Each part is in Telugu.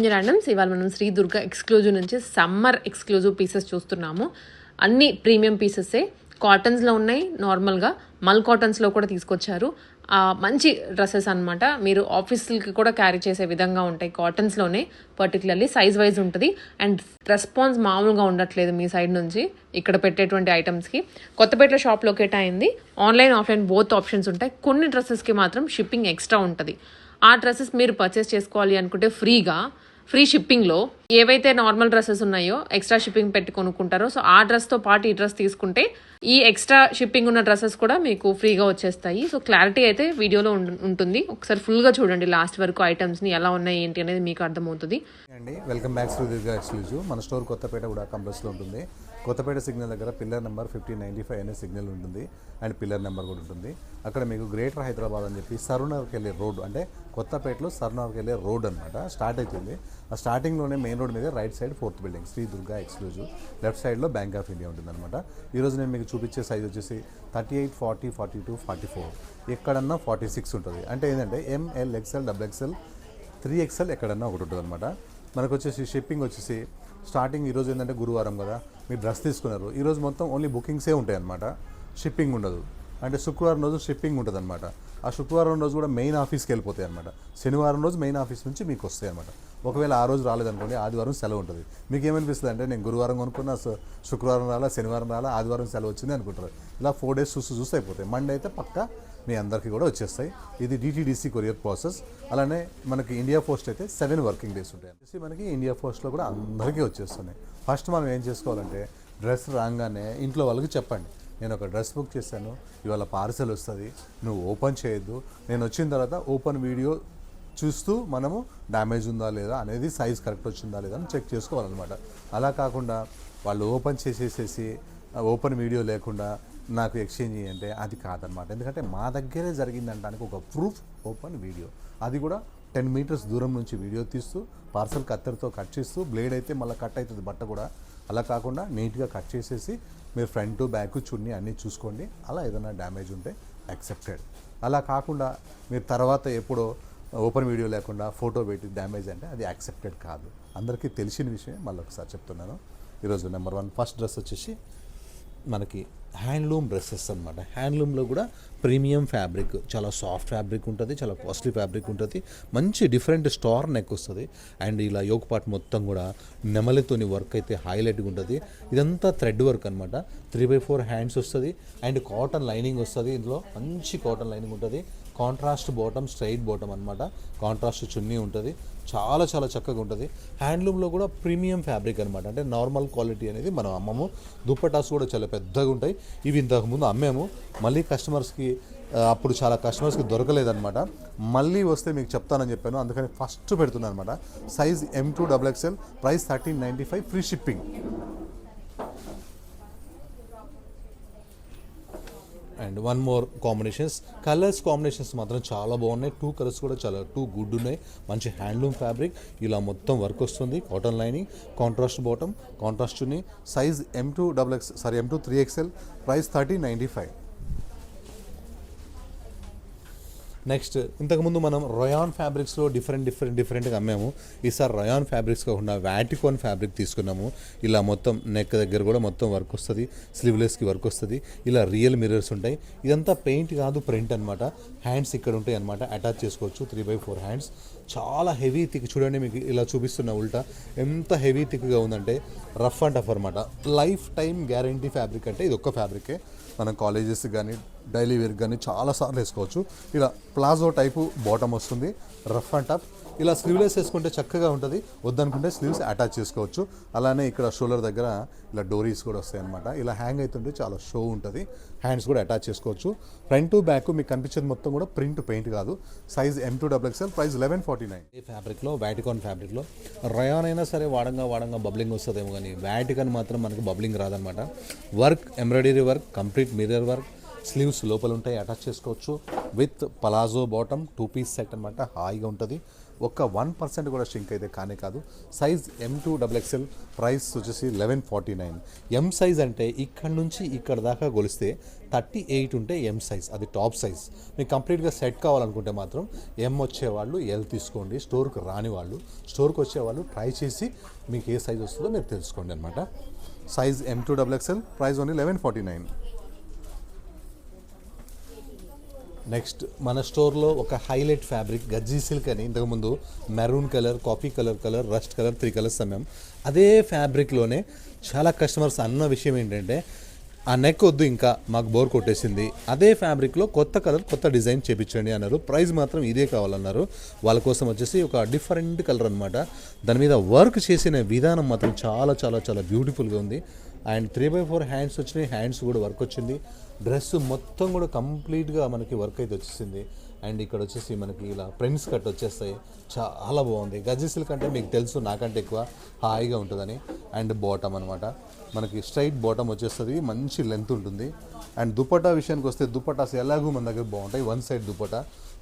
ర్యాండమ్స్ ఇవాళ మనం శ్రీ దుర్గా ఎక్స్క్లూజివ్ నుంచి సమ్మర్ ఎక్స్క్లూజివ్ పీసెస్ చూస్తున్నాము. అన్ని ప్రీమియం పీసెసే కాటన్స్లో ఉన్నాయి, నార్మల్గా మల్ కాటన్స్లో కూడా తీసుకొచ్చారు. మంచి డ్రెస్సెస్ అనమాట. మీరు ఆఫీస్కి కూడా క్యారీ చేసే విధంగా ఉంటాయి. కాటన్స్లోనే పర్టికులర్లీ సైజ్ వైజ్ ఉంటుంది. అండ్ రెస్పాన్స్ మామూలుగా ఉండట్లేదు మీ సైడ్ నుంచి ఇక్కడ పెట్టేటువంటి ఐటమ్స్కి. కొత్తపేట షాప్ లొకేట్ అయింది. ఆన్లైన్ ఆఫ్లైన్ బోత్ ఆప్షన్స్ ఉంటాయి. కొన్ని డ్రెస్సెస్కి మాత్రం షిప్పింగ్ ఎక్స్ట్రా ఉంటుంది. ఆ డ్రెస్సెస్ మీరు పర్చేస్ చేసుకోవాలి అనుకుంటే ఫ్రీ షిప్పింగ్లో ఏవైతే నార్మల్ డ్రెస్సెస్ ఉన్నాయో ఎక్స్ట్రా షిప్పింగ్ పెట్టి కొనుక్కుంటారో, సో ఆ డ్రెస్తో పాటు ఈ డ్రెస్ తీసుకుంటే ఈ ఎక్స్ట్రా షిప్పింగ్ ఉన్న డ్రెస్సెస్ కూడా మీకు ఫ్రీగా వచ్చేస్తాయి. సో క్లారిటీ అయితే వీడియోలో ఉంటుంది. ఒకసారి ఫుల్గా చూడండి లాస్ట్ వరకు ఐటమ్స్ని ఎలా ఉన్నాయి ఏంటి అనేది మీకు అర్థమవుతుంది. అండి welcome back to Durga exclusive. మన స్టోర్ కొత్తపేట కూడా కంప్లెక్స్లో ఉంటుంది. కొత్తపేట సిగ్నల్ దగ్గర పిల్లర్ నెంబర్ 1595 అనే సిగ్నల్ ఉంటుంది అండ్ పిల్లర్ నెంబర్ కూడా ఉంటుంది. అక్కడ మీకు గ్రేటర్ హైదరాబాద్ అని చెప్పి సరూనగర్కి వెళ్ళే రోడ్, అంటే కొత్తపేటలో సరూనగర్కి వెళ్ళే రోడ్ అనమాట స్టార్ట్ అవుతుంది. ఆ స్టార్టింగ్లోనే మెయిన్ రోడ్ మీద right side 4th building Sri Durga exclusive, left సైడ్లో బ్యాంక్ ఆఫ్ ఇండియా ఉంటుంది అనమాట. ఈరోజు నేను మీకు చూపించే సైజ్ వచ్చేసి 38, 40, 42, 44, ఎక్కడన్నా 46 ఉంటుంది. అంటే ఏంటంటే ML, XL, XXL, 3XL ఎక్కడన్నా ఒకటి ఉంటుంది అనమాట. మనకు వచ్చేసి షిప్పింగ్ వచ్చేసి స్టార్టింగ్ ఈరోజు ఏంటంటే గురువారం కదా, మీరు డ్రెస్ తీసుకున్నారు. ఈరోజు మొత్తం ఓన్లీ బుకింగ్సే ఉంటాయి అనమాట, షిప్పింగ్ ఉండదు. అంటే శుక్రవారం రోజు షిప్పింగ్ ఉంటుంది అనమాట. ఆ శుక్రవారం రోజు కూడా మెయిన్ ఆఫీస్కి వెళ్ళిపోతాయి అనమాట. శనివారం రోజు మెయిన్ ఆఫీస్ నుంచి మీకు వస్తాయి అనమాట. ఒకవేళ ఆ రోజు రాలేదనుకోండి, ఆదివారం సెలవు ఉంటుంది. మీకు ఏమనిపిస్తుంది అంటే నేను గురువారం కొనుక్కున్నా, శుక్రవారం రాలా, శనివారం రాలా, ఆదివారం సెలవు వచ్చింది అనుకుంటారు. ఇలా 4 days చూసి అయిపోతాయి. మండే అయితే పక్కా మీ అందరికీ కూడా వచ్చేస్తాయి. ఇది DTDC కొరియర్ ప్రాసెస్. అలానే మనకి ఇండియా పోస్ట్ అయితే 7 working days ఉంటాయి. మనకి ఇండియా పోస్ట్లో కూడా అందరికీ వచ్చేస్తున్నాయి. ఫస్ట్ మనం ఏం చేసుకోవాలంటే డ్రెస్ రాగానే ఇంట్లో వాళ్ళకి చెప్పండి, నేను ఒక డ్రెస్ బుక్ చేశాను, ఇవాళ పార్సెల్ వస్తుంది, నువ్వు ఓపెన్ చేయొద్దు. నేను వచ్చిన తర్వాత ఓపెన్ వీడియో చూస్తూ మనము డ్యామేజ్ ఉందా లేదా అనేది, సైజ్ కరెక్ట్ వచ్చిందా లేదా అని చెక్ చేసుకోవాలన్నమాట. అలా కాకుండా వాళ్ళు ఓపెన్ చేసేసేసి ఓపెన్ వీడియో లేకుండా నాకు ఎక్స్చేంజ్ చేయంటే అది కాదనమాట. ఎందుకంటే మా దగ్గరే జరిగిందంటానికి ఒక ప్రూఫ్ ఓపెన్ వీడియో, అది కూడా 10 meters దూరం నుంచి వీడియో తీస్తూ పార్సల్ కత్తెరతో కట్ చేస్తూ, బ్లేడ్ అయితే మళ్ళీ కట్ అవుతుంది బట్ట కూడా. అలా కాకుండా నీట్గా కట్ చేసేసి మీరు ఫ్రంట్ బ్యాక్ చున్నీ అన్నీ చూసుకోండి. అలా ఏదైనా డ్యామేజ్ ఉంటే యాక్సెప్టెడ్. అలా కాకుండా మీరు తర్వాత ఎప్పుడో ఓపెన్ వీడియో లేకుండా ఫోటో పెట్టి డ్యామేజ్ అంటే అది యాక్సెప్టెడ్ కాదు. అందరికీ తెలిసిన విషయం మళ్ళీ ఒకసారి చెప్తున్నాను. ఈరోజు నెంబర్ 1 ఫస్ట్ డ్రెస్ వచ్చేసి మనకి హ్యాండ్లూమ్ డ్రెస్సెస్ అనమాట. హ్యాండ్లూమ్లో కూడా ప్రీమియం ఫ్యాబ్రిక్, చాలా సాఫ్ట్ ఫ్యాబ్రిక్ ఉంటుంది, చాలా కాస్ట్లీ ఫ్యాబ్రిక్ ఉంటుంది, మంచి డిఫరెంట్ స్టార్ నెక్ వస్తుంది. అండ్ ఇలా యోక్ పార్ట్ మొత్తం కూడా నెమలితోని వర్క్ అయితే హైలైట్గా ఉంటుంది. ఇదంతా థ్రెడ్ వర్క్ అనమాట. 3/4 హ్యాండ్స్ వస్తుంది అండ్ కాటన్ లైనింగ్ వస్తుంది. ఇందులో మంచి కాటన్ లైనింగ్ ఉంటుంది. కాంట్రాస్ట్ బాటమ్, స్ట్రైట్ బాటమ్ అనమాట. కాంట్రాస్ట్ చున్నీ ఉంటుంది. చాలా చాలా చక్కగా ఉంటుంది. హ్యాండ్లూమ్లో కూడా ప్రీమియం ఫ్యాబ్రిక్ అనమాట. అంటే నార్మల్ క్వాలిటీ అనేది మనం అమ్మము. దుప్పటాస్ కూడా చాలా పెద్దగా ఉంటాయి. ఇవి ఇంతకుముందు అమ్మాము, మళ్ళీ కస్టమర్స్కి అప్పుడు చాలా కస్టమర్స్కి దొరకలేదన్నమాట. మళ్ళీ వస్తే మీకు చెప్తానని చెప్పాను, అందుకని ఫస్ట్ పెడుతున్నాను అనమాట. Size M2 XXL, price 1395, free shipping. And 1 more combinations, colours combinations మాత్రం చాలా బాగున్నాయి. 2 colours కూడా చాలా 2 good ఉన్నాయి. మంచి హ్యాండ్లూమ్ ఫ్యాబ్రిక్, ఇలా మొత్తం వర్క్ వస్తుంది. Cotton lining, contrast bottom, contrast చున్నీ. Size M2 3XL, price 1395. Next, ఇంతకుముందు మనం రయాన్ ఫ్యాబ్రిక్స్లో డిఫరెంట్గా అమ్మాము. ఈసారి రయాన్ ఫ్యాబ్రిక్స్ కాకుండా వాటికాన్ ఫ్యాబ్రిక్ తీసుకున్నాము. ఇలా మొత్తం నెక్ దగ్గర కూడా మొత్తం వర్క్ వస్తుంది, స్లీవ్లెస్కి వర్క్ వస్తుంది. ఇలా రియల్ మిర్రర్స్ ఉంటాయి. ఇదంతా పెయింట్ కాదు, ప్రింట్ అనమాట. హ్యాండ్స్ ఇక్కడ ఉంటాయి అనమాట, అటాచ్ చేసుకోవచ్చు. 3/4 హ్యాండ్స్, చాలా హెవీ థిక్. చూడండి మీకు ఇలా చూపిస్తున్న ఉల్టా ఎంత హెవీ థిక్గా ఉందంటే రఫ్ అండ్ టఫ్ అనమాట. Life time guarantee fabric. అంటే ఇది ఒక్క ఫ్యాబ్రికే, మనం కాలేజెస్ కానీ డైలీ వేర్ కానీ చాలాసార్లు వేసుకోవచ్చు. ఇలా ప్లాజో టైపు బాటమ్ వస్తుంది, రఫ్ అండ్ టఫ్. ఇలా స్లీవ్లెస్ వేసుకుంటే చక్కగా ఉంటుంది, వద్దనుకుంటే స్లీవ్స్ అటాచ్ చేసుకోవచ్చు. అలానే ఇక్కడ షోల్డర్ దగ్గర ఇలా డోరీస్ కూడా వస్తాయి అనమాట. ఇలా హ్యాంగ్ అవుతుంటే చాలా షో ఉంటుంది. హ్యాండ్స్ కూడా అటాచ్ చేసుకోవచ్చు. ఫ్రంట్ టు బ్యాక్ మీకు కనిపించేది మొత్తం కూడా ప్రింట్, పెయింట్ కాదు. Size M2 XXL, price 1149. ఈ ఫ్యాబ్రిక్లో, వాటికాన్ ఫ్యాబ్రిక్లో రయాన్ అయినా సరే వాడంగా బబ్లింగ్ వస్తుందేమో, కానీ వాటికాన్ మాత్రం మనకు బబ్లింగ్ రాదనమాట. Work, embroidery work, complete mirror work. Sleeves లోపల ఉంటాయి, అటాచ్ చేసుకోవచ్చు. With palazzo bottom, 2 piece set అనమాట. హాయిగా ఉంటుంది. ఒక్క 1% కూడా షింక్ అయితే కానే కాదు. సైజ్ M2XXL, ప్రైస్ వచ్చేసి 1149. ఎం సైజ్ అంటే ఇక్కడ నుంచి ఇక్కడ దాకా కొలిస్తే 38 ఉంటే ఎం సైజ్, అది టాప్ సైజ్. మీకు కంప్లీట్గా సెట్ కావాలనుకుంటే మాత్రం ఎం వచ్చేవాళ్ళు ఎల్ తీసుకోండి. స్టోర్కి రాని వాళ్ళు, స్టోర్కి వచ్చేవాళ్ళు ట్రై చేసి మీకు ఏ సైజ్ వస్తుందో మీరు తెలుసుకోండి అనమాట. Size M2XXL, price only 1149. Next మన స్టోర్లో ఒక హైలైట్ ఫ్యాబ్రిక్ గజ్జీ సిల్క్ అని ఇంతకుముందు maroon colour, coffee colour, rust colour, 3 colours అమ్మాం. అదే ఫ్యాబ్రిక్లోనే చాలా కస్టమర్స్ అన్న విషయం ఏంటంటే ఆ నెక్ వద్దు, ఇంకా మాకు బోర్ కొట్టేసింది, అదే ఫ్యాబ్రిక్లో కొత్త కలర్, కొత్త డిజైన్ చేపించండి అన్నారు. ప్రైస్ మాత్రం ఇదే కావాలన్నారు. వాళ్ళ కోసం వచ్చేసి ఒక డిఫరెంట్ కలర్ అనమాట. దాని మీద వర్క్ చేసిన విధానం మాత్రం చాలా చాలా చాలా బ్యూటిఫుల్గా ఉంది. అండ్ 3/4 హ్యాండ్స్ వచ్చినాయి, హ్యాండ్స్ కూడా వర్క్ వచ్చింది. డ్రెస్ మొత్తం కూడా కంప్లీట్గా మనకి వర్క్ అయితే వచ్చేసింది. అండ్ ఇక్కడ వచ్చేసి మనకి ఇలా ప్రింట్స్ కట్ వచ్చేస్తాయి, చాలా బాగుంది. గజ్జీ సిల్క్ అంటే మీకు తెలుసు నాకంటే ఎక్కువ హాయిగా ఉంటుందని. అండ్ బాటమ్ అనమాట, మనకి స్ట్రైట్ బాటమ్ వచ్చేస్తుంది, మంచి లెంత్ ఉంటుంది. అండ్ దుపట్టా విషయానికి వస్తే దుపట్టాస్ ఎలాగూ మన దగ్గర బాగుంటాయి. 1 సైడ్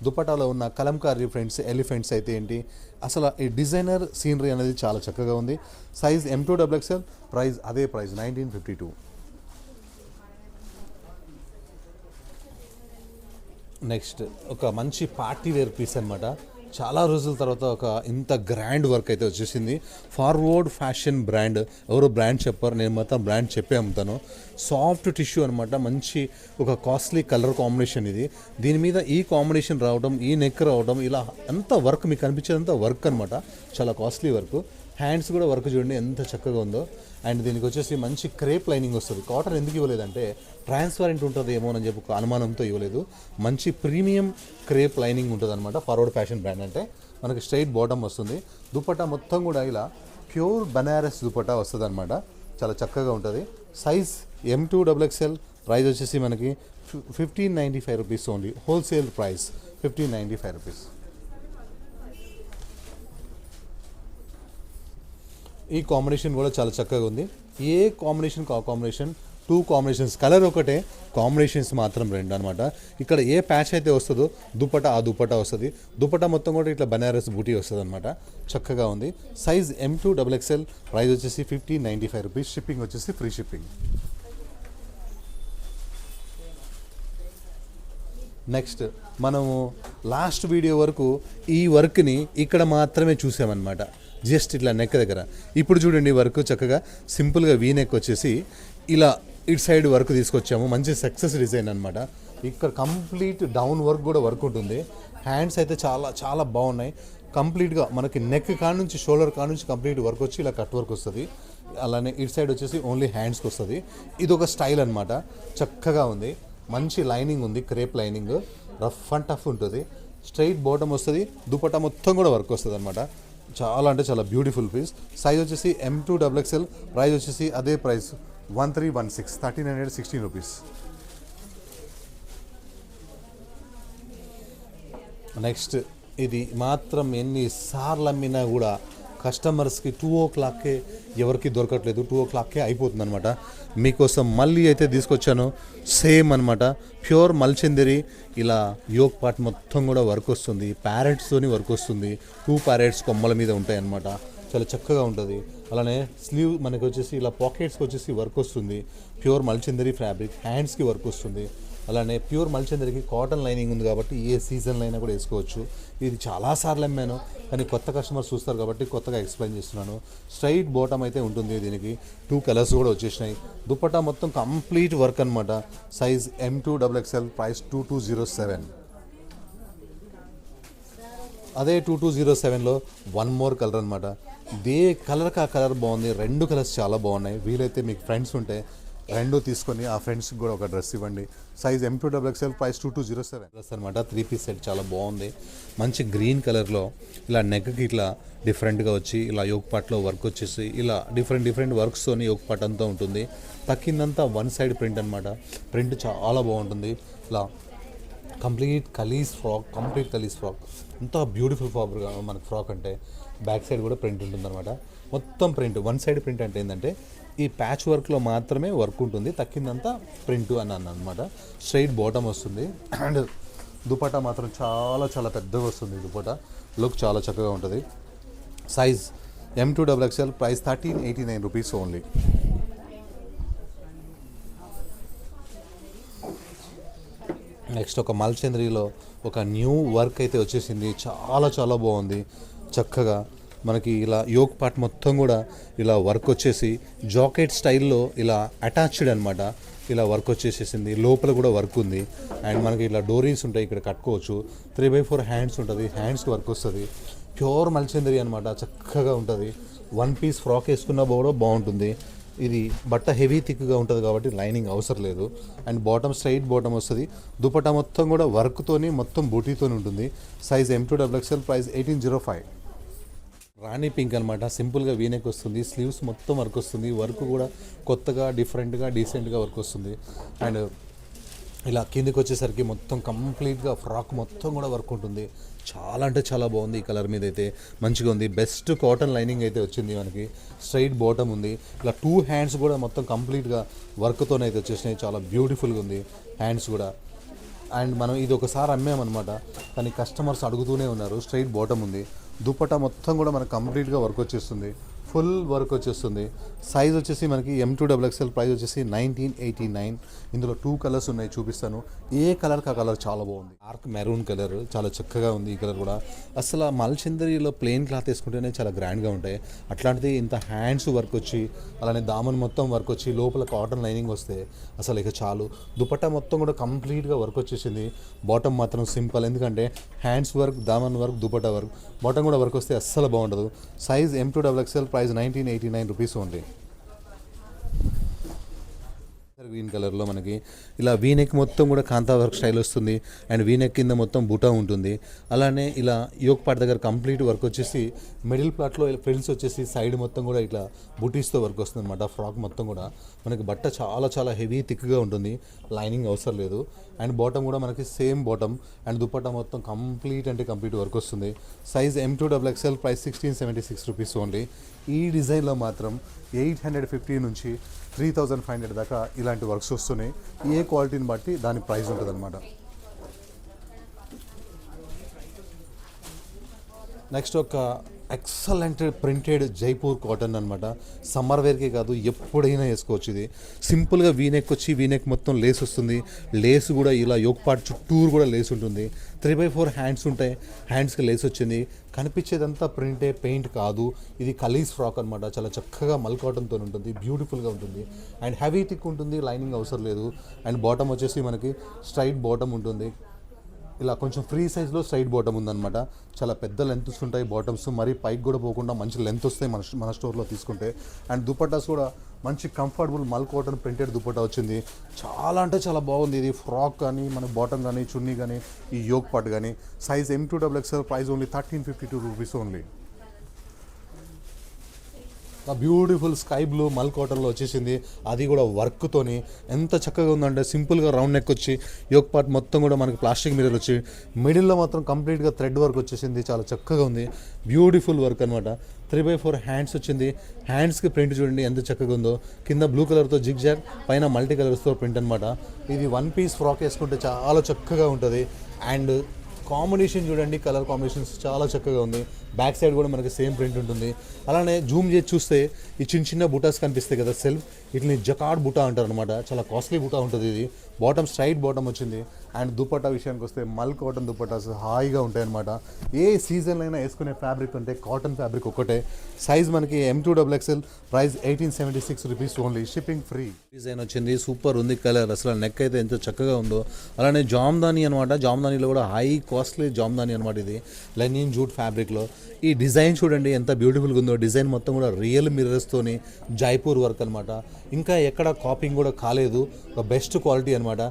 దుపట్టాలో ఉన్న కలంకారీ ఫ్రెండ్స్, ఎలిఫెంట్స్ అయితే ఏంటి, అసలు ఈ డిజైనర్ సీనరీ అనేది చాలా చక్కగా ఉంది. సైజ్ M2XXL, ప్రైస్ అదే ప్రైస్ 1952. నెక్స్ట్ ఒక మంచి పార్టీ వేర్ పీస్ అనమాట. చాలా రోజుల తర్వాత ఒక ఇంత గ్రాండ్ వర్క్ అయితే వచ్చేసింది. ఫార్వర్డ్ ఫ్యాషన్ బ్రాండ్, ఎవరో బ్రాండ్ చెప్పారు, నేను మాత్రం బ్రాండ్ చెప్పే అమ్ముతాను. సాఫ్ట్ టిష్యూ అనమాట, మంచి ఒక కాస్ట్లీ కలర్ కాంబినేషన్ ఇది. దీని మీద ఈ కాంబినేషన్ రావడం, ఈ నెక్ రావడం, ఇలా అంత వర్క్ మీకు కనిపించేదంతా వర్క్ అనమాట, చాలా కాస్ట్లీ వర్క్. హ్యాండ్స్ కూడా వర్క్ చూడండి ఎంత చక్కగా ఉందో. అండ్ దీనికి వచ్చేసి మంచి క్రేప్ లైనింగ్ వస్తుంది. కాటన్ ఎందుకు ఇవ్వలేదంటే ట్రాన్స్పరెంట్ ఉంటుంది ఏమోనని చెప్పి ఒక అనుమానంతో ఇవ్వలేదు. మంచి ప్రీమియం క్రేప్ లైనింగ్ ఉంటుంది అనమాట. ఫార్వర్డ్ ఫ్యాషన్ బ్రాండ్ అంటే మనకి స్ట్రైట్ బాటమ్ వస్తుంది. దుపట్టా మొత్తం కూడా ఇలా ప్యూర్ బనారస్ దుపట్టా వస్తుంది అనమాట, చాలా చక్కగా ఉంటుంది. సైజ్ M2XXL, ప్రైస్ వచ్చేసి మనకి 1595 rupees only. Wholesale price 1595 rupees. ఈ కాంబినేషన్ కూడా చాలా చక్కగా ఉంది. ఏ కాంబినేషన్ కాంబినేషన్, 2 కాంబినేషన్స్, కలర్ ఒకటే, కాంబినేషన్స్ మాత్రం 2 అనమాట. ఇక్కడ ఏ ప్యాచ్ అయితే వస్తుందో దుపట్టా ఆ దుపట్టా వస్తుంది. దుపట్టా మొత్తం కూడా ఇట్లా బనారస్ బూటీ వస్తుంది అనమాట, చక్కగా ఉంది. సైజ్ M2XXL, ప్రైస్ వచ్చేసి 1595 రూపీస్. షిప్పింగ్ వచ్చేసి ఫ్రీ షిప్పింగ్. నెక్స్ట్ మనము లాస్ట్ వీడియో వరకు ఈ వర్క్ని ఇక్కడ మాత్రమే చూసామన్నమాట, జస్ట్ ఇట్లా నెక్ దగ్గర. ఇప్పుడు చూడండి వర్క్ చక్కగా సింపుల్గా వీ నెక్ వచ్చేసి ఇలా ఇటు సైడ్ వర్క్ తీసుకొచ్చాము. మంచి సక్సెస్ డిజైన్ అనమాట. ఇక్కడ కంప్లీట్ డౌన్ వర్క్ కూడా వర్క్ ఉంటుంది. హ్యాండ్స్ అయితే చాలా చాలా బాగున్నాయి. కంప్లీట్గా మనకి నెక్ కాడ నుంచి షోల్డర్ కాడ నుంచి కంప్లీట్ వర్క్ వచ్చి ఇలా కట్ వర్క్ వస్తుంది. అలానే ఇటు సైడ్ వచ్చేసి ఓన్లీ హ్యాండ్స్కి వస్తుంది. ఇది ఒక స్టైల్ అనమాట, చక్కగా ఉంది. మంచి లైనింగ్ ఉంది, crepe lining, rough and tough ఉంటుంది. స్ట్రైట్ బాటమ్ వస్తుంది, దుపట్టా మొత్తం కూడా వర్క్ వస్తుంది అనమాట. చాలా అంటే చాలా బ్యూటిఫుల్ పీస్. సైజ్ వచ్చేసి M2XXL, ప్రైస్ వచ్చేసి అదే ప్రైస్ 1316, 1316 రూపీస్. నెక్స్ట్ ఇది మాత్రం ఎన్నిసార్లు అమ్మినా కూడా కస్టమర్స్కి 2 o'clockకే ఎవరికి దొరకట్లేదు, 2 o'clockకే అయిపోతుంది అనమాట. మీకోసం మళ్ళీ అయితే తీసుకొచ్చాను, సేమ్ అనమాట, ప్యూర్ మల్చందరి. ఇలా యోక్ పార్ట్ మొత్తం కూడా వర్క్ వస్తుంది, ప్యారెట్స్తోని వర్క్ వస్తుంది. 2 ప్యారెట్స్ కొమ్మల మీద ఉంటాయి అనమాట, చాలా చక్కగా ఉంటుంది. అలానే స్లీవ్ మనకి వచ్చేసి ఇలా పాకెట్స్కి వచ్చేసి వర్క్ వస్తుంది. ప్యూర్ మల్చందరి ఫ్యాబ్రిక్, హ్యాండ్స్కి వర్క్ వస్తుంది. అలానే ప్యూర్ మల్చందరికి కాటన్ లైనింగ్ ఉంది కాబట్టి ఏ సీజన్లో అయినా కూడా వేసుకోవచ్చు. ఇది చాలాసార్లు అమ్మాను కానీ కొత్త కస్టమర్స్ చూస్తారు కాబట్టి కొత్తగా ఎక్స్ప్లెయిన్ చేస్తున్నాను. స్ట్రైట్ బాటమ్ అయితే ఉంటుంది, దీనికి 2 కలర్స్ కూడా వచ్చేసినాయి. దుపట్టా మొత్తం కంప్లీట్ వర్క్ అనమాట. Size M2XXL, price 2207. అదే 2207లో 1 మోర్ కలర్ అనమాట. ఇదే కలర్కి ఆ కలర్ బాగుంది, 2 కలర్స్ చాలా బాగున్నాయి. వీలైతే మీకు ఫ్రెండ్స్ ఉంటే 2 తీసుకొని ఆ ఫ్రెండ్స్కి కూడా ఒక డ్రెస్ ఇవ్వండి. సైజ్ M2XXL, ప్రైస్ 2207 డ్రెస్ అనమాట. 3 పీస్ సెట్ చాలా బాగుంది. మంచి గ్రీన్ కలర్లో ఇలా నెక్కి ఇట్లా డిఫరెంట్గా వచ్చి ఇలా యోక్ పార్ట్లో వర్క్ వచ్చేసి ఇలా డిఫరెంట్ వర్క్స్తోని యోక్ పార్ట్ అంతా ఉంటుంది. తక్కిందంతా 1 సైడ్ ప్రింట్ అనమాట. ప్రింట్ చాలా బాగుంటుంది. ఇలా కంప్లీట్ కలీస్ ఫ్రాక్, అంతా బ్యూటిఫుల్ ఫ్రాక్ మనకు. ఫ్రాక్ అంటే బ్యాక్ సైడ్ కూడా ప్రింట్ ఉంటుంది అనమాట. మొత్తం ప్రింట్, 1 సైడ్ ప్రింట్ అంటే ఏంటంటే ఈ ప్యాచ్ వర్క్లో మాత్రమే వర్క్ ఉంటుంది, తక్కిందంతా ప్రింట్ అని అనమాట. స్ట్రైట్ బాటమ్ వస్తుంది. అండ్ దుపట్టా మాత్రం చాలా చాలా పెద్దగా వస్తుంది. దుపట్టా లుక్ చాలా చక్కగా ఉంటుంది. Size M2XXL, price 1389 rupees only. Next ఒక మల్చంద్రిలో ఒక న్యూ వర్క్ అయితే వచ్చేసింది. చాలా చాలా బాగుంది. చక్కగా మనకి ఇలా యోక్ పార్ట్ మొత్తం కూడా ఇలా వర్క్ వచ్చేసి జాకెట్ స్టైల్లో ఇలా అటాచ్డ్ అనమాట. ఇలా వర్క్ వచ్చేసేసింది. లోపల కూడా వర్క్ ఉంది. అండ్ మనకి ఇట్లా డోరీస్ ఉంటాయి, ఇక్కడ కట్టుకోవచ్చు. 3/4 హ్యాండ్స్ ఉంటుంది, హ్యాండ్స్కి వర్క్ వస్తుంది. ప్యూర్ మల్చందరి అనమాట, చక్కగా ఉంటుంది. 1 పీస్ ఫ్రాక్ వేసుకున్నా కూడా బాగుంటుంది. ఇది బట్ట హెవీ థిక్గా ఉంటుంది కాబట్టి లైనింగ్ అవసరం లేదు. అండ్ బాటమ్ స్ట్రైట్ బాటమ్ వస్తుంది. దుపట్టా మొత్తం కూడా వర్క్తోని మొత్తం బూటీతోని ఉంటుంది. Size M2XXL, price 1805. రాణి పింక్ అనమాట. సింపుల్గా వీనెక్ వస్తుంది. స్లీవ్స్ మొత్తం వర్క్ వస్తుంది. వర్క్ కూడా కొత్తగా డిఫరెంట్గా డీసెంట్గా వర్క్ వస్తుంది. అండ్ ఇలా కిందికి వచ్చేసరికి మొత్తం కంప్లీట్గా ఫ్రాక్ మొత్తం కూడా వర్క్ ఉంటుంది. చాలా అంటే చాలా బాగుంది. ఈ కలర్ మీద అయితే మంచిగా ఉంది. బెస్ట్ కాటన్ లైనింగ్ అయితే వచ్చింది మనకి. స్ట్రైట్ బాటమ్ ఉంది. ఇలా 2 హ్యాండ్స్ కూడా మొత్తం కంప్లీట్గా వర్క్తోనైతే వచ్చేసినాయి. చాలా బ్యూటిఫుల్గా ఉంది హ్యాండ్స్ కూడా. అండ్ మనం ఇది ఒకసారి అమ్మామన్నమాట, కానీ కస్టమర్స్ అడుగుతూనే ఉన్నారు. స్ట్రైట్ బాటమ్ ఉంది. దుపట్టా మొత్తం కూడా మనకు కంప్లీట్గా వర్క్ వచ్చేస్తుంది. ఫుల్ వర్క్ వచ్చేస్తుంది. సైజ్ వచ్చేసి మనకి M2XXL, ప్రైస్ వచ్చేసి 1989. ఇందులో 2 కలర్స్ ఉన్నాయి, చూపిస్తాను. ఏ కలర్కి ఆ కలర్ చాలా బాగుంది. డార్క్ మెరూన్ కలర్ చాలా చక్కగా ఉంది. ఈ కలర్ కూడా అసలు మల్చందరిలో ప్లెయిన్ క్లాత్ వేసుకుంటేనే చాలా గ్రాండ్గా ఉంటాయి. అట్లాంటిది ఇంత హ్యాండ్స్ వర్క్ వచ్చి అలానే దామన్ మొత్తం వర్క్ వచ్చి లోపల కాటన్ లైనింగ్ వస్తే అసలు ఇక చాలు. దుపట్టా మొత్తం కూడా కంప్లీట్గా వర్క్ వచ్చేసింది. బాటమ్ మాత్రం సింపుల్, ఎందుకంటే హ్యాండ్స్ వర్క్, దామన్ వర్క్, దుపట్టా వర్క్, బాటమ్ కూడా వర్క్ వస్తే అస్సలు బాగుండదు. Size M2XXL, price 1989 rupees only. Green కలర్లో మనకి ఇలా వీనెక్ మొత్తం కూడా కాంతా వర్క్ స్టైల్ వస్తుంది. అండ్ వీనెక్ కింద మొత్తం బుటా ఉంటుంది. అలానే ఇలా యోక్ పార్ట్ దగ్గర కంప్లీట్ వర్క్ వచ్చేసి మిడిల్ ప్లాట్లో ఫ్రిల్స్ వచ్చేసి సైడ్ మొత్తం కూడా ఇట్లా బుటీస్తో వర్క్ వస్తుంది అనమాట. ఫ్రాక్ మొత్తం కూడా మనకి బట్ట చాలా చాలా హెవీ థిక్గా ఉంటుంది. లైనింగ్ అవసరం లేదు. అండ్ బాటమ్ కూడా మనకి సేమ్ బాటమ్. అండ్ దుపట్టా మొత్తం కంప్లీట్ అంటే కంప్లీట్ వర్క్ వస్తుంది. Size M2XXL, price 1676 rupees only. ఈ డిజైన్లో మాత్రం 850 నుంచి 3500 దాకా ఇలాంటి వర్క్స్ వస్తున్నాయి. ఏ క్వాలిటీని బట్టి దాని ప్రైస్ ఉంటుంది అనమాట. నెక్స్ట్ ఒక ఎక్సలెంట్ ప్రింటెడ్ జైపూర్ కాటన్ అనమాట. సమ్మర్ వేర్కే కాదు, ఎప్పుడైనా వేసుకోవచ్చు. ఇది సింపుల్గా వీనెక్ వచ్చి వీనెక్ మొత్తం లేస్ వస్తుంది. లేస్ కూడా ఇలా యోక్ పార్ట్ చుట్టూరు కూడా లేస్ ఉంటుంది. 3/4 హ్యాండ్స్ ఉంటాయి. హ్యాండ్స్కి లేస్ వచ్చింది. కనిపించేదంతా ప్రింటే, పెయింట్ కాదు. ఇది కలీస్ ఫ్రాక్ అనమాట. చాలా చక్కగా మల్ కాటన్తో ఉంటుంది. బ్యూటిఫుల్గా ఉంటుంది. అండ్ హెవీ థిక్ ఉంటుంది. లైనింగ్ అవసరం లేదు. అండ్ బాటమ్ వచ్చేసి మనకి స్ట్రైట్ బాటమ్ ఉంటుంది. ఇలా కొంచెం ఫ్రీ సైజ్లో స్ట్రైట్ బాటమ్ ఉందన్నమాట. చాలా పెద్ద లెంత్స్ ఉంటాయి బాటమ్స్. మరీ పైకి కూడా పోకుండా మంచి లెంత్ వస్తాయి మన స్టోర్లో తీసుకుంటే. అండ్ దుపట్టాస్ కూడా మంచి కంఫర్టబుల్ మల్ కాటన్ ప్రింటెడ్ దుపట్టా వచ్చింది. చాలా అంటే చాలా బాగుంది. ఇది ఫ్రాక్ కానీ మన బాటమ్ కానీ చున్నీ కానీ ఈ యోక్ పార్ట్ కానీ. Size M2XXL, price only 1352 rupees only. Beautiful sky blue మల్ కాటన్లో వచ్చేసింది. అది కూడా వర్క్తోని ఎంత చక్కగా ఉందంటే సింపుల్గా రౌండ్ నెక్ వచ్చి యోక్ పార్ట్ మొత్తం కూడా మనకి ప్లాస్టిక్ మిర్రర్ వచ్చి మిడిల్లో మాత్రం కంప్లీట్గా థ్రెడ్ వర్క్ వచ్చేసింది. చాలా చక్కగా ఉంది. బ్యూటిఫుల్ వర్క్ అనమాట. 3/4 హ్యాండ్స్ వచ్చింది. హ్యాండ్స్కి ప్రింట్ చూడండి ఎంత చక్కగా ఉందో. కింద బ్లూ కలర్తో జిగ్జాగ్, పైన మల్టీ కలర్స్తో ప్రింట్ అనమాట. ఇది 1 పీస్ ఫ్రాక్ వేసుకుంటే చాలా చక్కగా ఉంటుంది. అండ్ కాంబినేషన్ చూడండి, కలర్ కాంబినేషన్స్ చాలా చక్కగా ఉంది. బ్యాక్ సైడ్ కూడా మనకి సేమ్ ప్రింట్ ఉంటుంది. అలానే జూమ్ చేసి చూస్తే ఈ చిన్న చిన్న బుటాస్ కనిపిస్తాయి కదా సెల్ఫ్, వీటిని జకార్డ్ బుటా అంటారు అనమాట. చాలా కాస్ట్లీ బుటా ఉంటుంది ఇది. బాటమ్ స్ట్రైట్ బాటమ్ వచ్చింది. అండ్ దుపట్టా విషయానికి వస్తే మల్ కాటన్ దుపట్టాస్ హాయిగా ఉంటాయి అనమాట. ఏ సీజన్లో అయినా వేసుకునే ఫ్యాబ్రిక్ అంటే కాటన్ ఫ్యాబ్రిక్ ఒక్కటే. సైజ్ మనకి M2XXL, price 1876 rupees only. Shipping free. Design వచ్చింది. సూపర్ ఉంది కలర్. అసలు నెక్ అయితే ఎంత చక్కగా ఉందో. అలానే జామ్దాని అనమాట. జామ్దానీలో కూడా హై కాస్ట్లీ జామ్దాని అనమాట. ఇది లెనిన్ జూట్ ఫ్యాబ్రిక్లో. ఈ డిజైన్ చూడండి ఎంత బ్యూటిఫుల్గా ఉందో. డిజైన్ మొత్తం కూడా రియల్ మిర్రర్స్తోని జైపూర్ వర్క్ అనమాట. ఇంకా ఎక్కడ కాపింగ్ కూడా కాలేదు. ఒక బెస్ట్ క్వాలిటీ అనమాట.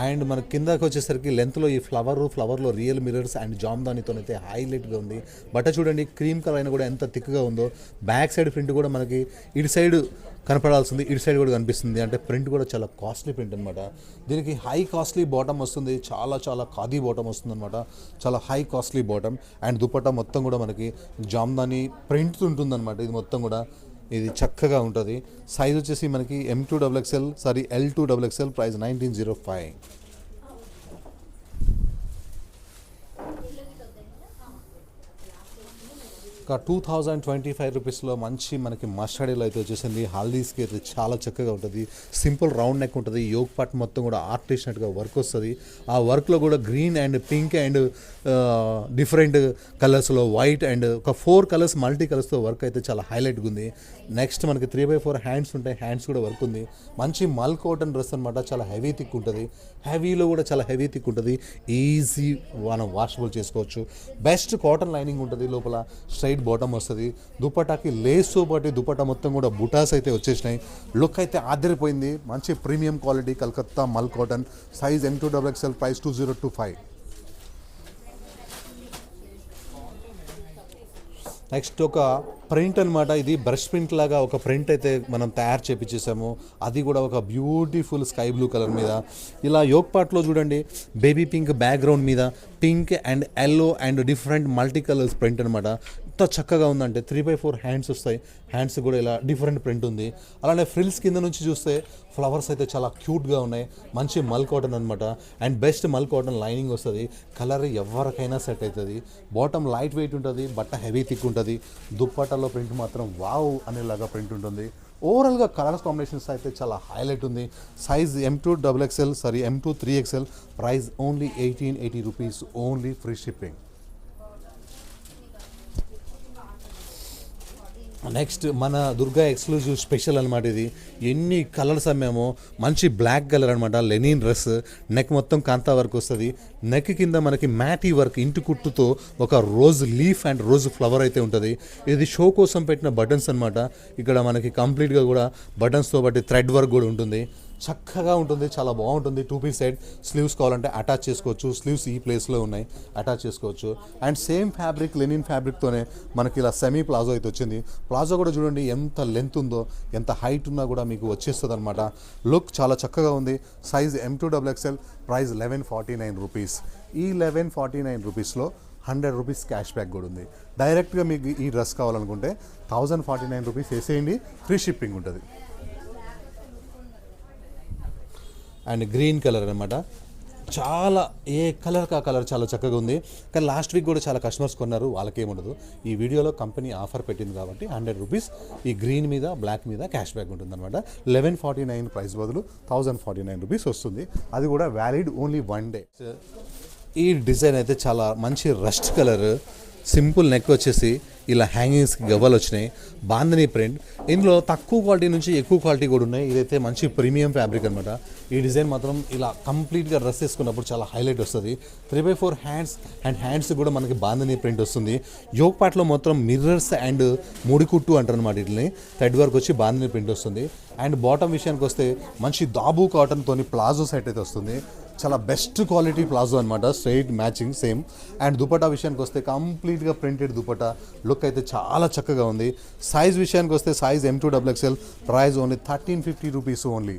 అండ్ మన కిందకి వచ్చేసరికి లెంత్లో ఈ ఫ్లవర్లో రియల్ మిర్రర్స్ అండ్ జామ్దానితో అయితే హైలైట్గా ఉంది. బట్ట చూడండి క్రీమ్ కలర్ అయినా కూడా ఎంత థిక్గా ఉందో. బ్యాక్ సైడ్ ప్రింట్ కూడా మనకి ఇటు సైడ్ కనపడాల్సింది, ఇటు సైడ్ కూడా కనిపిస్తుంది. అంటే ప్రింట్ కూడా చాలా కాస్ట్లీ ప్రింట్ అనమాట. దీనికి హై కాస్ట్లీ బాటమ్ వస్తుంది. చాలా చాలా ఖాదీ బాటమ్ వస్తుంది అనమాట. చాలా high costly bottom. And dupatta మొత్తం కూడా మనకి జామ్దాని ప్రింట్ ఉంటుందన్నమాట. ఇది మొత్తం కూడా ఇది చక్కగా ఉంటుంది. సైజ్ వచ్చేసి మనకి L2XXL, ప్రైస్ 1905. ఒక 2025 రూపీస్లో మంచి మనకి మస్టర్డీలో అయితే వచ్చేసింది. హల్దీస్కి అయితే చాలా చక్కగా ఉంటుంది. సింపుల్ రౌండ్ నెక్ ఉంటుంది. యోగ్ పార్ట్ మొత్తం కూడా ఆర్ట్ వేసినట్టుగా వర్క్ వస్తుంది. ఆ వర్క్లో కూడా green and pink and different కలర్స్లో వైట్ అండ్ ఒక 4 కలర్స్ మల్టీ కలర్స్తో వర్క్ అయితే చాలా హైలైట్గా ఉంది. నెక్స్ట్ మనకి 3/4 హ్యాండ్స్ ఉంటాయి. హ్యాండ్స్ కూడా వర్క్ ఉంది. మంచి మల్ కాటన్ డ్రెస్ అనమాట. చాలా హెవీ థిక్ ఉంటుంది. హెవీలో కూడా చాలా హెవీ థిక్ ఉంటుంది. ఈజీ మనం వాషబుల్ చేసుకోవచ్చు. బెస్ట్ కాటన్ లైనింగ్ ఉంటుంది. లోపల స్ట్రైట్ బాటమ్ వస్తుంది. దుపట్టాకి లేస్తో పాటు దుపట్టా మొత్తం కూడా బుటాస్ అయితే వచ్చేసినాయి. లుక్ అయితే ఆదిరిపోయింది. మంచి ప్రీమియం క్వాలిటీ కలకత్తా మల్ cotton. Size M2XXL, price 2025. Next ఒక ప్రింట్ అనమాట. ఇది బ్రష్ ప్రింట్ లాగా ఒక ప్రింట్ అయితే మనం తయారు చేపించేసాము. అది కూడా ఒక బ్యూటిఫుల్ స్కై బ్లూ కలర్ మీద. ఇలా యోగ్ పార్ట్లో చూడండి, బేబీ పింక్ బ్యాక్గ్రౌండ్ మీద pink and yellow and different multi colours print అనమాట. ఎంత చక్కగా ఉందంటే 3/4 హ్యాండ్స్ వస్తాయి. హ్యాండ్స్ కూడా ఇలా డిఫరెంట్ ప్రింట్ ఉంది. అలానే ఫ్రిల్స్ కింద నుంచి చూస్తే ఫ్లవర్స్ అయితే చాలా క్యూట్గా ఉన్నాయి. మంచి మల్ కాటన్ అనమాట. అండ్ బెస్ట్ మల్ కాటన్ లైనింగ్ వస్తుంది. కలర్ ఎవరికైనా సెట్ అవుతుంది. బాటమ్ లైట్ వెయిట్ ఉంటుంది. బట్ట హెవీ థిక్ ఉంటుంది. దుప్పటాలో ప్రింట్ మాత్రం వావ్ అనేలాగా ప్రింట్ ఉంటుంది. ఓవరాల్గా కలర్స్ కాంబినేషన్స్ అయితే చాలా హైలైట్ ఉంది. Size M2 3XL, price only 1880 rupees, only free shipping. Next మన దుర్గా ఎక్స్క్లూజివ్ స్పెషల్ అనమాట. ఇది ఎన్ని కలర్స్ అమ్మామో. మంచి బ్లాక్ కలర్ అనమాట. Linen dress. నెక్ మొత్తం కాంతా వర్క్ వస్తుంది. నెక్ కింద మనకి మ్యాటీ వర్క్ ఇంటి కుట్టుతో ఒక rose leaf and rose flower అయితే ఉంటుంది. ఇది షో కోసం పెట్టిన బటన్స్ అనమాట. ఇక్కడ మనకి కంప్లీట్గా కూడా బటన్స్తో బట్టి థ్రెడ్ వర్క్ కూడా ఉంటుంది. చక్కగా ఉంటుంది. చాలా బాగుంటుంది. 2 పీస్ సెట్. స్లీవ్స్ కావాలంటే అటాచ్ చేసుకోవచ్చు. స్లీవ్స్ ఈ ప్లేస్లో ఉన్నాయి, అటాచ్ చేసుకోవచ్చు. అండ్ సేమ్ ఫ్యాబ్రిక్ లెనిన్ ఫ్యాబ్రిక్తోనే మనకి ఇలా సెమీ ప్లాజో అయితే వచ్చింది. ప్లాజో కూడా చూడండి ఎంత లెంత్ ఉందో, ఎంత హైట్ ఉన్నా కూడా మీకు వచ్చేస్తుంది అనమాట. లుక్ చాలా చక్కగా ఉంది. Size M2XXL, price 1149 rupees. ఈ 1149 రూపీస్లో 100 రూపీస్ క్యాష్ బ్యాక్ కూడా ఉంది. డైరెక్ట్గా మీకు ఈ డ్రెస్ కావాలనుకుంటే 1049 రూపీస్ వేసేయండి, ఫ్రీ షిప్పింగ్ ఉంటుంది. అండ్ గ్రీన్ కలర్ అనమాట. చాలా ఏ కలర్ కా కలర్ చాలా చక్కగా ఉంది. కానీ లాస్ట్ వీక్ కూడా చాలా కస్టమర్స్ కొన్నారు. వాళ్ళకేముండదు. ఈ వీడియోలో కంపెనీ ఆఫర్ పెట్టింది కాబట్టి 100 రూపీస్ ఈ గ్రీన్ మీద బ్లాక్ మీద క్యాష్ బ్యాక్ ఉంటుంది అనమాట. 1149 ప్రైస్ బదులు 1049 రూపీస్ వస్తుంది. అది కూడా వ్యాలిడ్ ఓన్లీ 1 డే. ఈ డిజైన్ అయితే చాలా మంచి రస్ట్ కలర్. సింపుల్ నెక్ వచ్చేసి ఇలా హ్యాంగింగ్స్కి గవ్వలు వచ్చినాయి. బాందని ప్రింట్. ఇందులో తక్కువ క్వాలిటీ నుంచి ఎక్కువ క్వాలిటీ కూడా ఉన్నాయి. ఇదైతే మంచి ప్రీమియం ఫ్యాబ్రిక్ అనమాట. ఈ డిజైన్ మాత్రం ఇలా కంప్లీట్గా డ్రెస్ వేసుకున్నప్పుడు చాలా హైలైట్ వస్తుంది. 3/4 హ్యాండ్స్ అండ్ హ్యాండ్స్ కూడా మనకి బాందని ప్రింట్ వస్తుంది. యోగ్ పార్ట్లో మొత్తం మిర్రర్స్ అండ్ ముడికుట్టు అంటారు అనమాట. వీటిని థ్రెడ్ వర్క్ వచ్చి బాందని ప్రింట్ వస్తుంది. అండ్ బాటమ్ విషయానికి వస్తే మంచి దాబు కాటన్తోని ప్లాజో సెట్ అయితే వస్తుంది. చాలా బెస్ట్ క్వాలిటీ ప్లాజో అనమాట. Straight matching same. And dupatta విషయానికి వస్తే కంప్లీట్గా ప్రింటెడ్ దుపట్టా. లుక్ అయితే చాలా చక్కగా ఉంది. సైజ్ విషయానికి వస్తే size M2XXL, price only 1350 rupees only.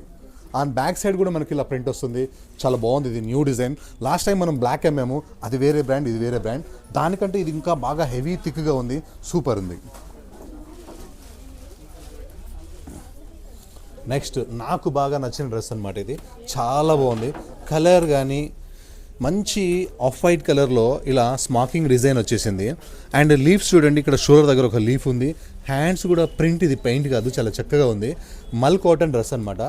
And back side కూడా మనకి ఇలా ప్రింట్ వస్తుంది. చాలా బాగుంది. ఇది న్యూ డిజైన్. లాస్ట్ టైం మనం బ్లాక్ అమ్మాము. అది వేరే బ్రాండ్, ఇది వేరే బ్రాండ్. దానికంటే ఇది ఇంకా బాగా హెవీ థిక్గా ఉంది. సూపర్ ఉంది. నెక్స్ట్ నాకు బాగా నచ్చిన డ్రెస్ అనమాట. ఇది చాలా బాగుంది. కలర్ కానీ మంచి ఆఫ్ వైట్ కలర్లో ఇలా స్మాకింగ్ డిజైన్ వచ్చేసింది. అండ్ లీవ్స్ చూడండి, ఇక్కడ షోల్డర్ దగ్గర ఒక లీఫ్ ఉంది. హ్యాండ్స్ కూడా ప్రింట్, ఇది పెయింట్ కాదు, చాలా చక్కగా ఉంది. మల్ కాటన్ డ్రెస్ అనమాట.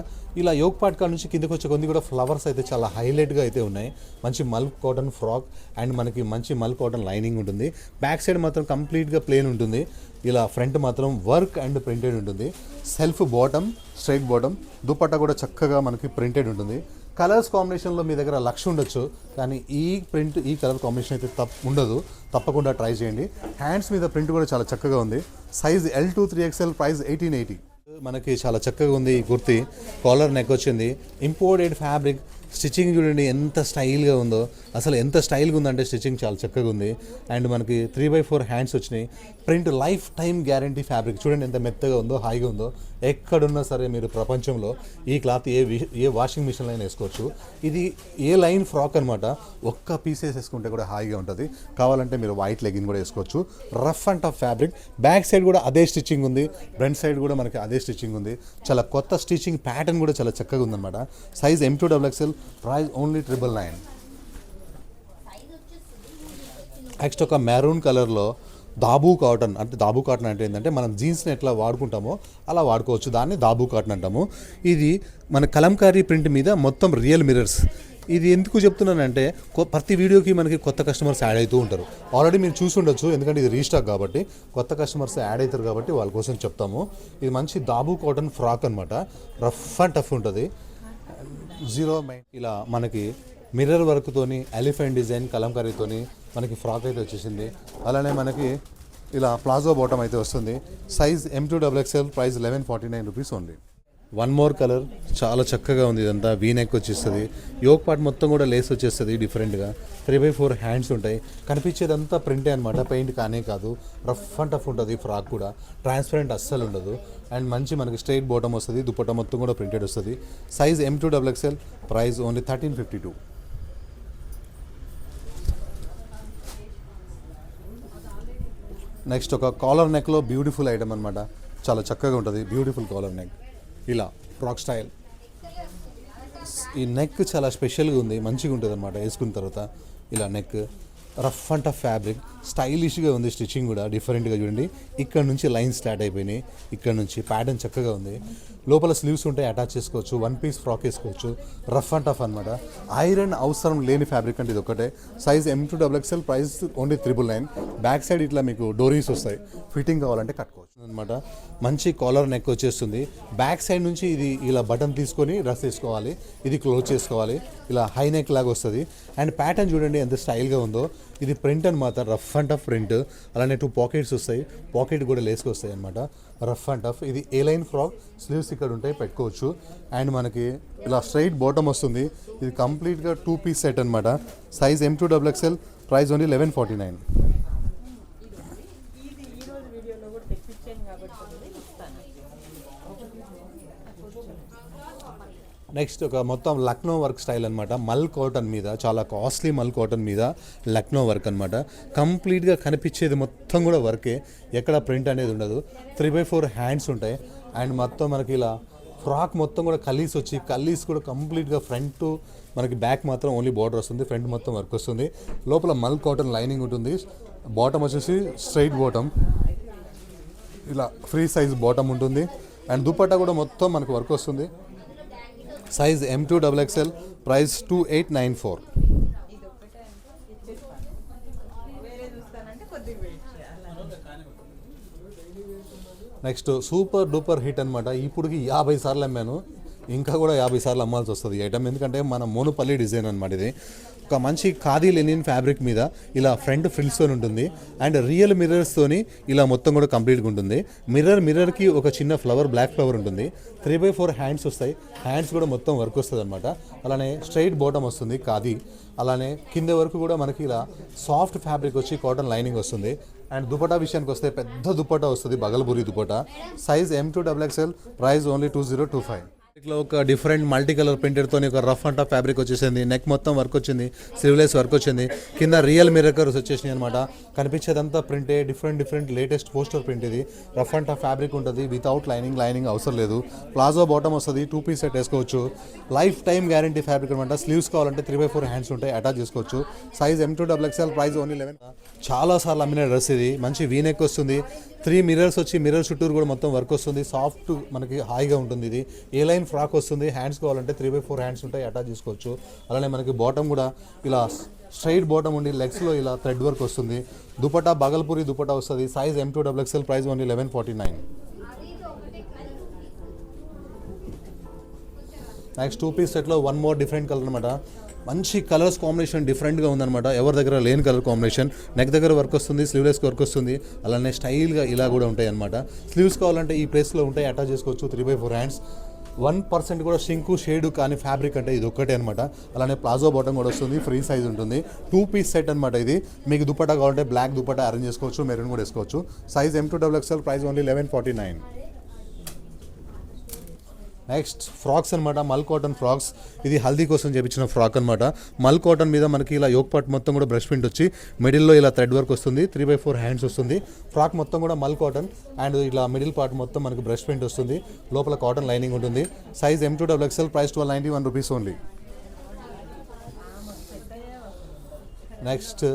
ఇలా యోగ్ పార్ట్ కాడ నుంచి కిందకి వచ్చే కొంది కూడా ఫ్లవర్స్ అయితే చాలా హైలైట్గా అయితే ఉన్నాయి. మంచి మల్ కాటన్ ఫ్రాక్ అండ్ మనకి మంచి మల్ కాటన్ లైనింగ్ ఉంటుంది. బ్యాక్ సైడ్ మాత్రం కంప్లీట్గా ప్లేన్ ఉంటుంది. ఇలా ఫ్రంట్ మాత్రం వర్క్ అండ్ ప్రింటెడ్ ఉంటుంది. Self bottom, straight bottom. Dupatta కూడా చక్కగా మనకి ప్రింటెడ్ ఉంటుంది. కలర్స్ కాంబినేషన్లో మీ దగ్గర లక్ష ఉండొచ్చు, కానీ ఈ ప్రింట్, ఈ కలర్ కాంబినేషన్ అయితే ఉండదు. తప్పకుండా ట్రై చేయండి. హ్యాండ్స్ మీద ప్రింట్ కూడా చాలా చక్కగా ఉంది. Size L2 3XL, price 1880. మనకి చాలా చక్కగా ఉంది. ఈ కుర్తీ కాలర్ నెక్ వచ్చింది. Imported fabric. స్టిచ్చింగ్ చూడండి ఎంత స్టైల్గా ఉందో. అసలు ఎంత స్టైల్గా ఉందంటే స్టిచ్చింగ్ చాలా చక్కగా ఉంది. అండ్ మనకి 3/4 హ్యాండ్స్ వచ్చినాయి. Print life time guarantee fabric. చూడండి ఎంత మెత్తగా ఉందో, హాయిగా ఉందో. ఎక్కడున్నా సరే మీరు ప్రపంచంలో ఈ క్లాత్ ఏ వాషింగ్ మిషన్లో అయినా వేసుకోవచ్చు. ఇది ఏ లైన్ ఫ్రాక్ అనమాట. ఒక్క పీస్ వేసుకుంటే కూడా హాయిగా ఉంటుంది. కావాలంటే మీరు వైట్ లెగిన్ కూడా వేసుకోవచ్చు. Rough and tough fabric. Back side కూడా అదే స్టిచ్చింగ్ ఉంది. ఫ్రంట్ సైడ్ కూడా మనకి అదే స్టిచ్చింగ్ ఉంది. చాలా కొత్త స్టిచ్చింగ్ ప్యాటర్న్ కూడా చాలా చక్కగా ఉందన్నమాట. Size M2XXL, price only 999. Next ఒక మెరూన్ కలర్లో దాబూ కాటన్ అంటే దాబూ కాటన్ అంటే ఏంటంటే మనం జీన్స్ని ఎట్లా వాడుకుంటామో అలా వాడుకోవచ్చు, దాన్ని దాబూ కాటన్ అంటాము. ఇది మన కలంకారీ ప్రింట్ మీద మొత్తం రియల్ మిర్రర్స్. ఇది ఎందుకు చెప్తున్నానంటే ప్రతి వీడియోకి మనకి కొత్త కస్టమర్స్ యాడ్ అవుతూ ఉంటారు. ఆల్రెడీ మీరు చూసి ఉండొచ్చు, ఎందుకంటే ఇది రీస్టాక్ కాబట్టి కొత్త కస్టమర్స్ యాడ్ అవుతారు కాబట్టి వాళ్ళ కోసం చెప్తాము. ఇది మంచి దాబూ కాటన్ ఫ్రాక్ అనమాట, రఫ్ అండ్ టఫ్ ఉంటుంది. 0 ఇలా మనకి మిర్రర్ వర్క్తోని ఎలిఫెంట్ డిజైన్ కలంకారీతోని మనకి ఫ్రాక్ అయితే వచ్చేసింది. అలానే మనకి ఇలా ప్లాజో బాటమ్ అయితే వస్తుంది. Size M2XXL, price 1149 rupees only. One more colour, చాలా చక్కగా ఉంది. ఇదంతా వీ నెక్ వచ్చేస్తుంది, యోక్ పార్ట్ మొత్తం కూడా లేస్ వచ్చేస్తుంది డిఫరెంట్గా. 3/4 హ్యాండ్స్ ఉంటాయి, కనిపించేదంతా ప్రింటే అనమాట, పెయింట్ కానే కాదు. రఫ్ అండ్ టఫ్ ఉంటుంది ఫ్రాక్ కూడా, ట్రాన్స్పరెంట్ అస్సలు ఉండదు. అండ్ మంచి మనకి స్ట్రైట్ బాటమ్ వస్తుంది, దుపట్టా మొత్తం కూడా ప్రింటెడ్ వస్తుంది. Size M2XXL, price only 1352. Next ఒక కాలర్ నెక్లో బ్యూటిఫుల్ ఐటమ్ అనమాట, చాలా చక్కగా ఉంటుంది. బ్యూటిఫుల్ కాలర్ నెక్, ఇలా ఫ్రాక్ స్టైల్. ఈ నెక్ చాలా స్పెషల్గా ఉంది, మంచిగా ఉంటుంది అనమాట వేసుకున్న తర్వాత. ఇలా neck rough and tough fabric, స్టైలిష్గా ఉంది. స్టిచ్చింగ్ కూడా డిఫరెంట్గా చూడండి, ఇక్కడ నుంచి లైన్స్ స్టార్ట్ అయిపోయినాయి, ఇక్కడ నుంచి ప్యాటర్న్ చక్కగా ఉంది. లోపల స్లీవ్స్ ఉంటాయి, అటాచ్ చేసుకోవచ్చు, వన్ పీస్ ఫ్రాక్ వేసుకోవచ్చు. రఫ్ అండ్ టఫ్ అనమాట, ఐరన్ అవసరం లేని ఫ్యాబ్రిక్ అంటే ఇది ఒకటే. Size M2XXL, price only 999. Back side ఇట్లా మీకు డోరీస్ వస్తాయి, ఫిట్టింగ్ కావాలంటే కట్టుకోవచ్చు అనమాట. మంచి కాలర్ నెక్ వచ్చేస్తుంది. బ్యాక్ సైడ్ నుంచి ఇది ఇలా బటన్ తీసుకొని డ్రెస్ వేసుకోవాలి, ఇది క్లోజ్ చేసుకోవాలి. ఇలా హై నెక్ లాగా వస్తుంది. అండ్ ప్యాటర్న్ చూడండి ఎంత స్టైల్గా ఉందో. ఇది ప్రింట్ అనమాట, రఫ్ అండ్ టఫ్ ప్రింట్. అలానే 2 పాకెట్స్ వస్తాయి, పాకెట్ కూడా లేసుకు వస్తాయి అనమాట, రఫ్ అండ్ టఫ్. ఇది ఏ లైన్ ఫ్రాక్, స్లీవ్స్ ఇక్కడ ఉంటాయి, పెట్టుకోవచ్చు. అండ్ మనకి ఇలా స్ట్రైట్ బాటమ్ వస్తుంది. ఇది కంప్లీట్గా 2 పీస్ సెట్ అనమాట. Size M2XXL, price only 1149. Next ఒక మొత్తం లక్నో వర్క్ స్టైల్ అనమాట, మల్ కాటన్ మీద, చాలా కాస్ట్లీ మల్ కాటన్ మీద లక్నో వర్క్ అనమాట. కంప్లీట్గా కనిపించేది మొత్తం కూడా వర్కే, ఎక్కడ ప్రింట్ అనేది ఉండదు. 3/4 హ్యాండ్స్ ఉంటాయి. అండ్ మొత్తం మనకి ఇలా ఫ్రాక్ మొత్తం కూడా కలీస్ వచ్చి, కలీస్ కూడా కంప్లీట్గా ఫ్రంట్ మనకి, బ్యాక్ మాత్రం ఓన్లీ బార్డర్ వస్తుంది, ఫ్రంట్ మొత్తం వర్క్ వస్తుంది. లోపల మల్ కాటన్ లైనింగ్ ఉంటుంది. బాటమ్ వచ్చేసి స్ట్రైట్ బాటమ్, ఇలా ఫ్రీ సైజ్ బాటమ్ ఉంటుంది. అండ్ దుపట్టా కూడా మొత్తం మనకు వర్క్ వస్తుంది. Size M2XXL, price 2894. Next super duper hit అనమాట. ఇప్పటికి 50 సార్లు అమ్మాను, ఇంకా కూడా 50 సార్లు అమ్మాల్సి వస్తుంది ఈ ఐటమ్, ఎందుకంటే మన మోనుపల్లి డిజైన్ అనమాట. ఇది ఒక మంచి ఖాదీ లెనిన్ ఫ్యాబ్రిక్ మీద ఇలా ఫ్రంట్ ఫ్రిల్స్తో ఉంటుంది. అండ్ రియల్ మిర్రర్స్తోని ఇలా మొత్తం కూడా కంప్లీట్గా ఉంటుంది. మిర్రర్కి ఒక చిన్న ఫ్లవర్, బ్లాక్ ఫ్లవర్ ఉంటుంది. 3/4 హ్యాండ్స్ వస్తాయి, హ్యాండ్స్ కూడా మొత్తం వర్క్ వస్తుంది అనమాట. అలానే స్ట్రైట్ బాటమ్ వస్తుంది ఖాదీ. అలానే కింద వరకు కూడా మనకి ఇలా సాఫ్ట్ ఫ్యాబ్రిక్ వచ్చి కాటన్ లైనింగ్ వస్తుంది. అండ్ దుపట్టా విషయానికి వస్తే పెద్ద దుపట్టా వస్తుంది, Bhagalpuri dupatta. Size M2XXL, price only 2025. ఇట్లా ఒక డిఫరెంట్ మల్టీ కలర్ ప్రింటెడ్తో ఒక రఫ్ అండ్ టఫ్ ఫ్యాబ్రిక్ వచ్చేసింది. నెక్ మొత్తం వర్క్ వచ్చింది, స్లీవ్లెస్ వర్క్ వచ్చింది. కింద రియల్ మిర్రర్స్ వచ్చేసినాయి అనమాట. కనిపించేదంతా ప్రింటే, డిఫరెంట్ లేటెస్ట్ పోస్టర్ ప్రింట్. ఇది రఫ్ అండ్ టఫ్ ఫ్యాబ్రిక్ ఉంటుంది, వితౌట్ లైనింగ్ అవసరం లేదు. ప్లాజో బాటమ్ వస్తుంది, 2 పీస్ సెట్ వేసుకోవచ్చు. లైఫ్ టైమ్ గ్యారంటీ ఫ్యాబ్రిక్ అనమాట. స్లీవ్స్ కావాలంటే 3/4 హ్యాండ్స్ ఉంటాయి, అటాచ్ చేసుకోవచ్చు. Size M2XXL, price only 11. చాలా సార్లు అమ్మిన డ్రెస్ ఇది. మంచి వీ నెక్ వస్తుంది, 3 మిర్రర్స్ వచ్చి, మిర్రర్ చుట్టూరు కూడా మొత్తం వర్క్ వస్తుంది. సాఫ్ట్ మనకి హాయిగా ఉంటుంది. ఇది ఏ లైన్ ఫ్రాక్ వస్తుంది. హ్యాండ్స్ కావాలంటే 3/4 హ్యాండ్స్ ఉంటాయి, అటాచ్ చేసుకోవచ్చు. అలానే మనకి బాటమ్ కూడా ఇలా స్ట్రైట్ బాటమ్ ఉండి, లెగ్స్లో ఇలా థ్రెడ్ వర్క్ వస్తుంది. దుపట్టా బగల్పూరి దుపట్టా వస్తుంది. Size M2XXL, price only 1149. Next 2 piece సెట్లో 1 మోర్ డిఫరెంట్ కలర్ అనమాట. మంచి కలర్స్ కాంబినేషన్ డిఫరెంట్గా ఉందన్నమాట, ఎవరి దగ్గర లేని కలర్ కాంబినేషన్. నెక్ దగ్గర వర్క్ వస్తుంది, స్లీవ్లెస్ వర్క్ వస్తుంది. అలానే స్టైల్గా ఇలా కూడా ఉంటాయి అనమాట. స్లీవ్స్ కావాలంటే ఈ ప్లేస్లో ఉంటాయి, అటాచ్ చేసుకోవచ్చు. 3/4 హ్యాండ్స్, 1% కూడా షింకు షేడు కానీ ఫ్యాబ్రిక్ అంటే ఇది ఒక్కటే అనమాట. అలానే ప్లాజో బాటమ్ కూడా వస్తుంది, ఫ్రీ సైజ్ ఉంటుంది. 2 పీస్ సెట్ అనమాట ఇది. మీకు దుపట్టా కావాలంటే బ్లాక్ దుపట్టా అరేంజ్ చేసుకోవచ్చు, మెరూన్ కూడా వేసుకోవచ్చు. Size M2XXL, price only 1149. Next frocks అనమాట, మల్ కాటన్ ఫ్రాక్స్. ఇది హల్దీ కోసం చేపించిన ఫ్రాక్ అనమాట. మల్ కాటన్ మీద మనకి ఇలా యోక్ పార్ట్ మొత్తం కూడా బ్రష్ ప్రింట్ వచ్చి, మిడిల్లో ఇలా థ్రెడ్ వర్క్ వస్తుంది. 3/4 హ్యాండ్స్ వస్తుంది. ఫ్రాక్ మొత్తం కూడా మల్ కాటన్. అండ్ ఇలా మిడిల్ పార్ట్ మొత్తం మనకి బ్రష్ ప్రింట్ వస్తుంది. లోపల కాటన్ లైనింగ్ ఉంటుంది. Size M2XXL, price 1291 rupees only. Next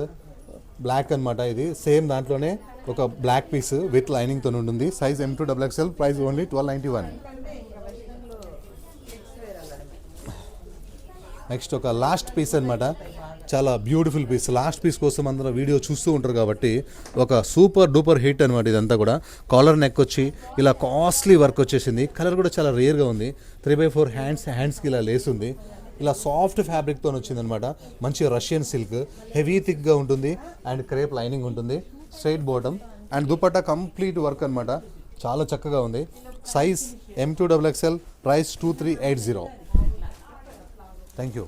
black అనమాట. ఇది సేమ్ దాంట్లోనే ఒక బ్లాక్ పీస్ విత్ లైనింగ్తో ఉంటుంది. Size M2XXL, price only 1291. Next ఒక లాస్ట్ పీస్ అనమాట, చాలా బ్యూటిఫుల్ పీస్. లాస్ట్ పీస్ కోసం అందరూ వీడియో చూస్తూ ఉంటారు కాబట్టి ఒక సూపర్ డూపర్ హిట్ అనమాట ఇదంతా కూడా. కాలర్ నెక్ వచ్చి ఇలా కాస్ట్లీ వర్క్ వచ్చేసింది. కలర్ కూడా చాలా రేర్గా ఉంది. 3/4 హ్యాండ్స్కి ఇలా లేస్ ఉంది. ఇలా సాఫ్ట్ ఫ్యాబ్రిక్తో వచ్చిందనమాట. మంచి రష్యన్ సిల్క్, హెవీ థిక్గా ఉంటుంది అండ్ క్రేప్ లైనింగ్ ఉంటుంది. Straight bottom and dupatta complete work అనమాట. చాలా చక్కగా ఉంది. Size M2XXL, price 2380. Thank you.